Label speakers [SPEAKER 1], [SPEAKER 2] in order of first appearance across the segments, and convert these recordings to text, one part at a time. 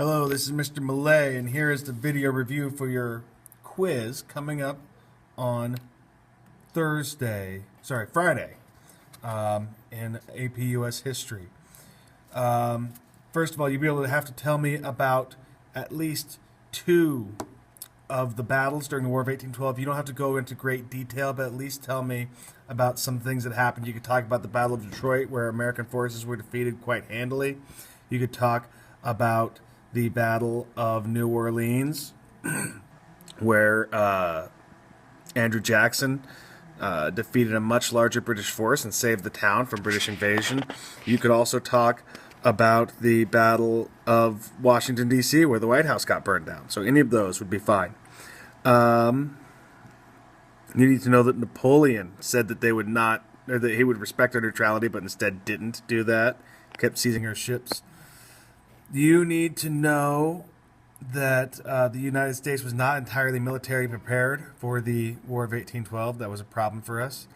[SPEAKER 1] Hello, this is Mr. Malay, and here is the video review for your quiz coming up on Friday, in AP US History. First of all, you'll have to tell me about at least two of the battles during the War of 1812. You don't have to go into great detail, but at least tell me about some things that happened. You could talk about the Battle of Detroit, where American forces were defeated quite handily. You could talk about the Battle of New Orleans, where Andrew Jackson defeated a much larger British force and saved the town from British invasion. You could also talk about the Battle of Washington, D.C., where the White House got burned down. So any of those would be fine. You need to know that Napoleon said that they would not, or that he would respect our neutrality, but instead didn't do that, kept seizing our ships. You need to know that the United States was not entirely military prepared for the War of 1812. That was a problem for us.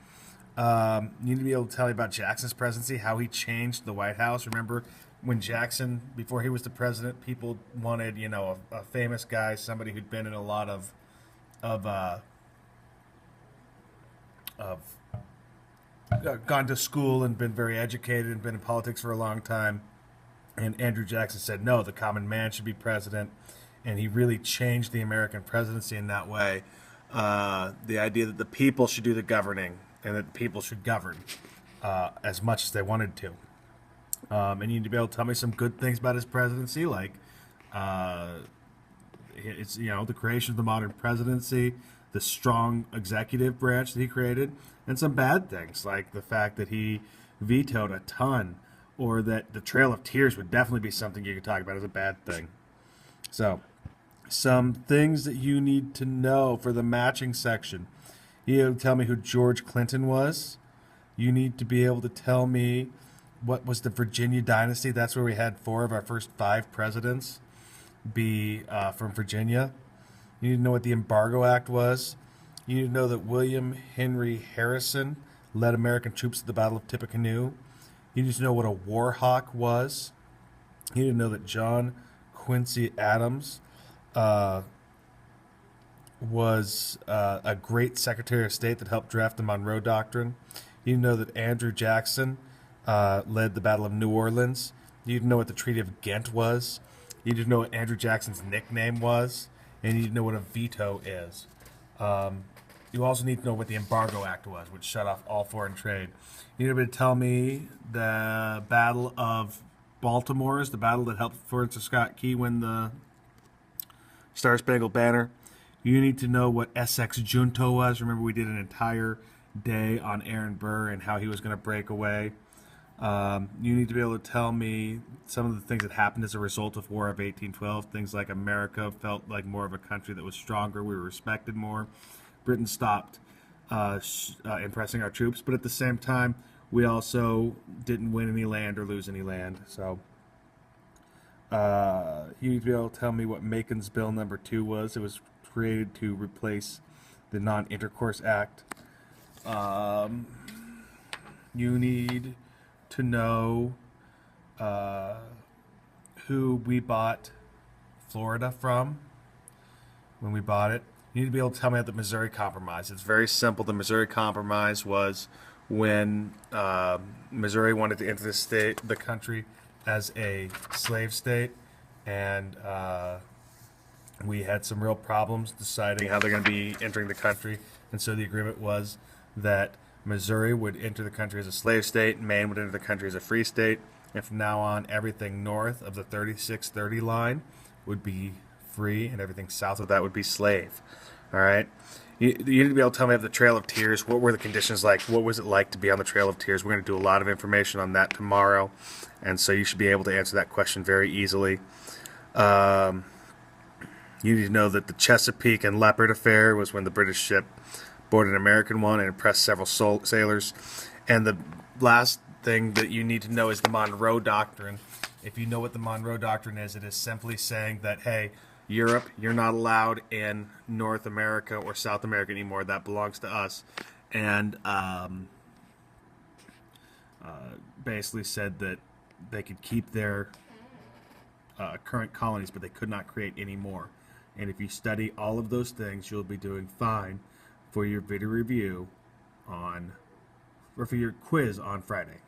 [SPEAKER 1] You need to be able to tell me about Jackson's presidency, how he changed the White House. Remember when Jackson, before he was the president, people wanted, a famous guy, somebody who'd been in a lot of gone to school and been very educated and been in politics for a long time. And Andrew Jackson said, no, the common man should be president. And he really changed the American presidency in that way. The idea that the people should do the governing and that the people should govern as much as they wanted to. And you need to be able to tell me some good things about his presidency, like it's the creation of the modern presidency, the strong executive branch that he created, and some bad things, like the fact that he vetoed a ton, or that the Trail of Tears would definitely be something you could talk about as a bad thing. So, some things that you need to know for the matching section. You need to tell me who George Clinton was. You need to be able to tell me what was the Virginia dynasty. That's where we had 4 of our first 5 presidents be from Virginia. You need to know what the Embargo Act was. You need to know that William Henry Harrison led American troops to the Battle of Tippecanoe. You need to know what a war hawk was. You need to know that John Quincy Adams was a great Secretary of State that helped draft the Monroe Doctrine. You need to know that Andrew Jackson led the Battle of New Orleans. You need to know what the Treaty of Ghent was. You need to know what Andrew Jackson's nickname was. And you need to know what a veto is. You also need to know what the Embargo Act was, which shut off all foreign trade. You need to be able to tell me the Battle of Baltimore is the battle that helped Francis Scott Key win the Star Spangled Banner. You need to know what Essex Junto was. Remember, we did an entire day on Aaron Burr and how he was going to break away. You need to be able to tell me some of the things that happened as a result of War of 1812. Things like America felt like more of a country that was stronger. We were respected more. Britain stopped impressing our troops, but at the same time, we also didn't win any land or lose any land. So you need to be able to tell me what Macon's Bill number 2 was. It was created to replace the Non-Intercourse Act. You need to know who we bought Florida from when we bought it. You need to be able to tell me about the Missouri Compromise. It's very simple. The Missouri Compromise was when Missouri wanted to enter the country as a slave state, and we had some real problems deciding how they're going to be entering the country. And so the agreement was that Missouri would enter the country as a slave state, Maine would enter the country as a free state, and from now on, everything north of the 3630 line would be free, and everything south of that would be slave. All right? You need to be able to tell me about the Trail of Tears. What were the conditions like? What was it like to be on the Trail of Tears? We're going to do a lot of information on that tomorrow, and so you should be able to answer that question very easily. You need to know that the Chesapeake and Leopard affair was when the British ship boarded an American one and impressed several sailors. And the last thing that you need to know is the Monroe Doctrine. If you know what the Monroe Doctrine is, it is simply saying that, hey, Europe, you're not allowed in North America or South America anymore. That belongs to us. And basically said that they could keep their current colonies, but they could not create any more. And if you study all of those things, you'll be doing fine for your video review on, or for your quiz on Friday.